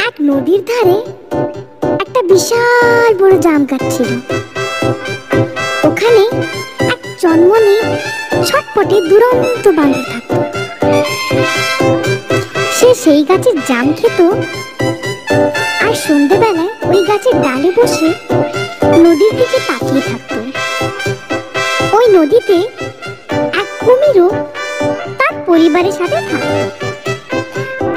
এক নদীর ধারে একটা বিশাল বড় জাম গাছ ছিল। ওখানে এক জন্মনে ছটপটে দুরন্ত বান্দর থাকত। সে সেই গাছের জাম খেত আর সন্ধ্যেবেলায় ওই গাছের ডালে বসে নদীর দিকে তাকিয়ে থাকত। ওই নদীতে এক কুমিরও তার পরিবারের সাথে থাকত।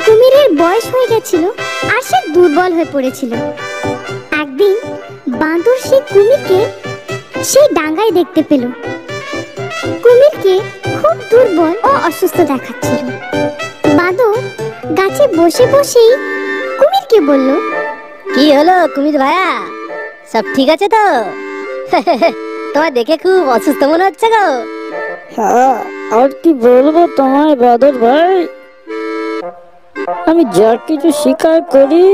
কুমিরের বয়স হয়ে গেছিল আর সে দুর্বল হয়ে পড়েছিল। একদিন বাঁদর সেই কুমিরকে সেই ডাঙ্গায় দেখতে পেল। কুমিরকে খুব দুর্বল ও অসুস্থ দেখাচ্ছিল। বাঁদর গাছে বসে বসেই কুমিরকে বলল, কি হলো কুমির ভাইয়া, সব ঠিক আছে তো? তোমার দেখে খুব অসুস্থ মনে হচ্ছে গো। হ্যাঁ, আর কি বলবো তোমায় বাদর ভাই, আমি যা কিছু শিকার করি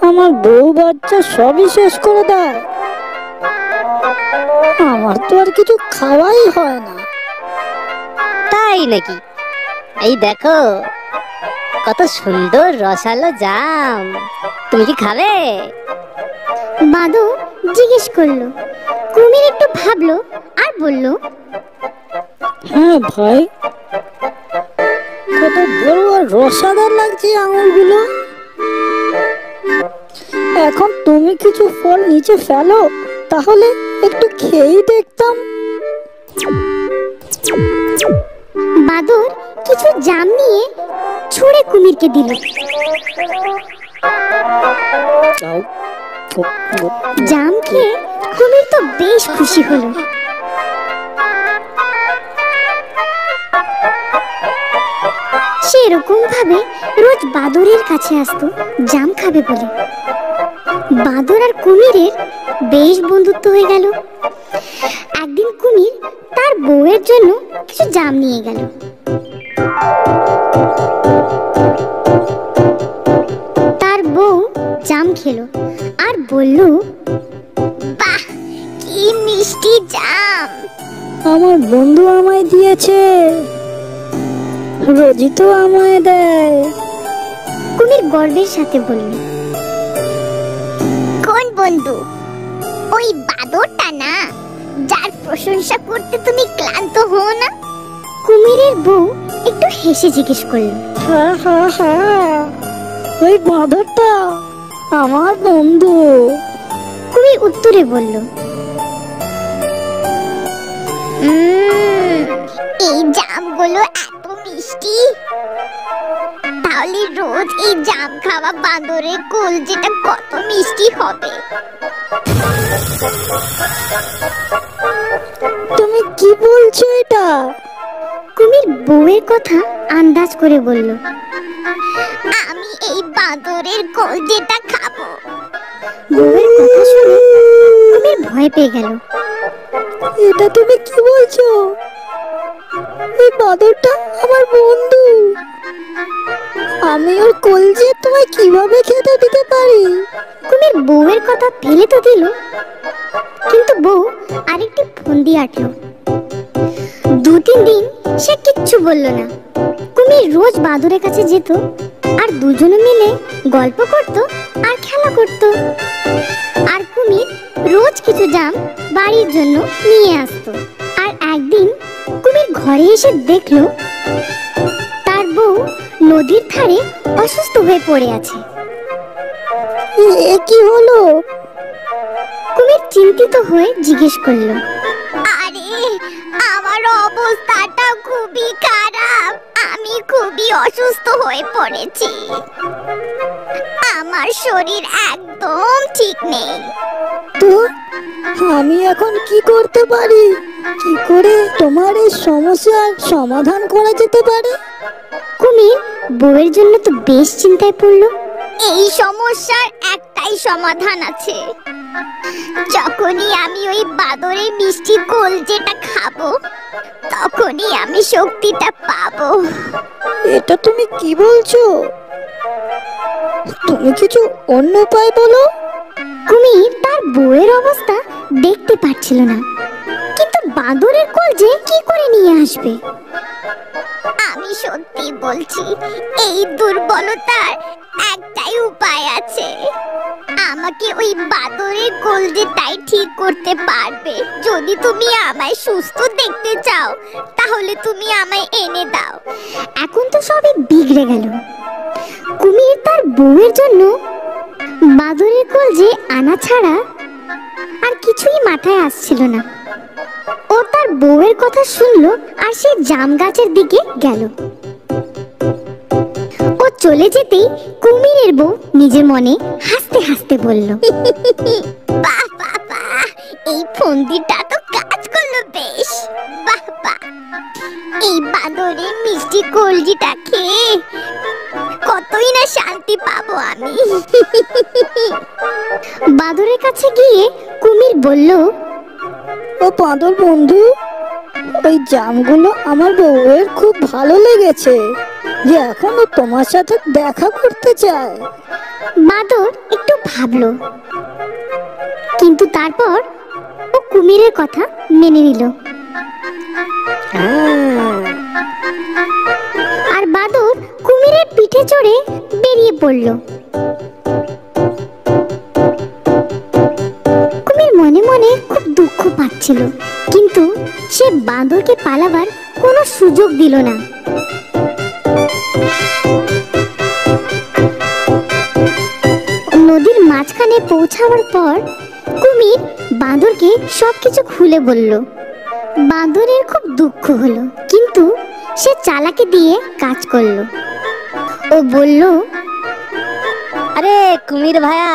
আমার বউ বাচ্চা সবই শেষ করে দেয়। আমার তো আর কিছু খাওয়াই হয় না। তাই নাকি? এই দেখো কত সুন্দর রসালো জাম, তুমি কি খাবে? বাঁদর জিজ্ঞেস করলো। কুমির একটু ভাবলো আর বলল, হ্যাঁ ভাই, কত বড় আর রসাদার লাগছে আঙুরগুলো। এখন তুমি কিছু ফল নিচে ফেলো, তাহলে একটু খেয়েই দেখতাম। বাঁদর কিছু জাম নিয়ে ছুঁড়ে কুমিরকে দিল। জাম খেয়ে কুমির তো বেশ খুশি হলো। সেরকম ভাবে রোজ বাঁদরের কাছে আসতো জাম খাবে বলে। বাঁদর আর কুমিরের বেশ বন্ধুত্ব হয়ে গেল। একদিন কুমির তার বউয়ের জন্য কিছু জাম নিয়ে গেল। তার বউ জাম খেলো আর বলল, বাহ, কি মিষ্টি জাম! আমার বন্ধু আমায় দিয়েছে, রোজই তো আমায় দেয়। কুমির গর্বের সাথে বলল, কোন বন্ধু? ওই বাঁদরটা না, যার প্রশংসা করতে তুমি ক্লান্ত হও না? কুমিরের বউ একটু হেসে জিজ্ঞেস করল, হ্যাঁ হ্যাঁ হ্যাঁ, ওই বাঁদরটা আমার বন্ধু। কুমির উত্তরে বলল, এই জামগুলো এত মিষ্টি, তাহলে রোজ এই জাম খাওয়া বাঁদরের কলজেটা কত মিষ্টি হবে। তুমি কি বলছো এটা? কুমির বউয়ের কথা আন্দাজ করে বলল, আমি এই বাঁদরের কলজেটা খাবো। বউয়ের কথা শুনে কুমির ভয় পেয়ে গেল। এটা তুমি কি বলছো? এই বাঁদরটা আমার বন্ধু, আমি ওর কলজে তোমায় কিভাবে খেতে দিতে পারি? কুমির বউয়ের কথা ফেলে তো দিল, কিন্তু বউ আরেকটি ফন্দি আটলো। 2-3 দিন সে কিচ্ছু বলল না। কুমির রোজ বাঁদরের কাছে যেত আর দুজনে মিলে গল্প করত আর খেলা করত। আর কুমির রোজ কিছু জাম বাড়ির জন্য নিয়ে আসতো। আর একদিন কুমির ঘরে এসে দেখলো তার বউ নদীর ধারে অসুস্থ হয়ে পড়ে আছে। এ কি হলো? কুমির চিন্তিত হয়ে জিজ্ঞেস করলো, আরে আমার অবস্থাটা খুবই খারাপ, আমি খুবই অসুস্থ হয়ে পড়েছি, আমার শরীর একদম ঠিক নেই। তো আমি এখন কি করতে পারি? কি করে তোমার এই সমস্যার সমাধান করা যেতে পারে? কুমির বউয়ের জন্য তো বেশ চিন্তায় পড়লো। এই সমস্যার একটাই সমাধান আছে, যখনই আমি ওই বাঁদরের মিষ্টি কলজেটা খাবো তখনই আমি শক্তিটা পাবো। এটা তুমি কি বলছো? তুমি কিছু অন্য উপায় বলো। কুমির তার বউয়ের অবস্থা দেখতে পাচ্ছিল না, কিন্তু বাঁদরের কলজে কি করে নিয়ে আসবে? আমি সত্যি বলছি, এই দুর্বলতার একটাই উপায় আছে। আমাকে ওই বাদরের কলজেটাই ঠিক করতে পারবে। যদি তুমি আমায় সুস্থ দেখতে চাও তাহলে তুমি আমায় এনে দাও। এখন তো সবই বিগড়ে গেল। কুমির তার বউয়ের জন্য বাদরের কলজে আনা ছাড়া আর কিছুই মাথায় আসছিল না। ও তার বউয়ের কথা শুনলো আর সে জাম গাছের দিকে গেল। ও চলে যেতেই কুমিরের বউ নিজের মনে হাসতে হাসতে বলল, বাহ বাহ বাহ, এই ফন্দিটা তো কাজ করলো বেশ। বাহ বাহ, এই বাদরের মিষ্টি কলজিটা খেয়ে কতই না শান্তি পাবো আমি। বাদরের কাছে গিয়ে কুমির বলল, ও বাঁদর বন্ধু, ওই জামগুলো আমার বউয়ের খুব ভালো লেগেছে যে এখনো তোমার সাথে দেখা করতে চায়। বাদর একটু ভাবলো, কিন্তু তারপর ও কুমিরের কথা মেনে নিল। আর বাদর কুমিরের পিঠে চড়ে বেরিয়ে পড়ল। কুমির মনে মনে খুব দুঃখ পাচ্ছিল, কিন্তু সে বাঁদরকে পালাবার কোনো সুযোগ দিল না। নদীর মাঝখানে পৌঁছাবার পর কুমির বাঁদরকে সবকিছু খুলে বলল। বাঁদরের খুব দুঃখ হলো, কিন্তু সে চালাকি দিয়ে কাজ করলো। ও বলল, আরে কুমির ভাইয়া,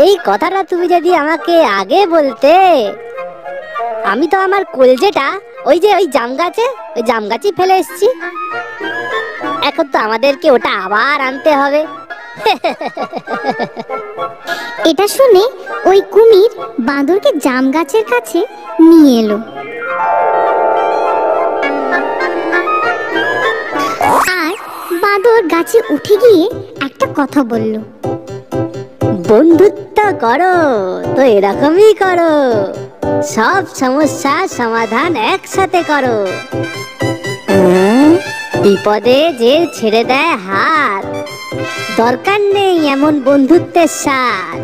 এই কথাটা তুমি যদি আমাকে আগে বলতে, আমি তো আমার কলজেটা ওই জাম গাছে ফেলে এসেছি। এখন তো আমাদেরকে ওটা আবার আনতে হবে। এটা শুনে ওই কুমির বাঁদরকে জাম গাছের কাছে নিয়ে এলো। আর বাঁদর গাছে উঠে গিয়ে একটা কথা বলল, বন্ধুত্ব করো তো এরকমই করো, সব সমস্যার সমাধান একসাথে করো। বিপদে যে ছেড়ে দেয় হাত, দরকার নেই এমন বন্ধুত্বের সাথ।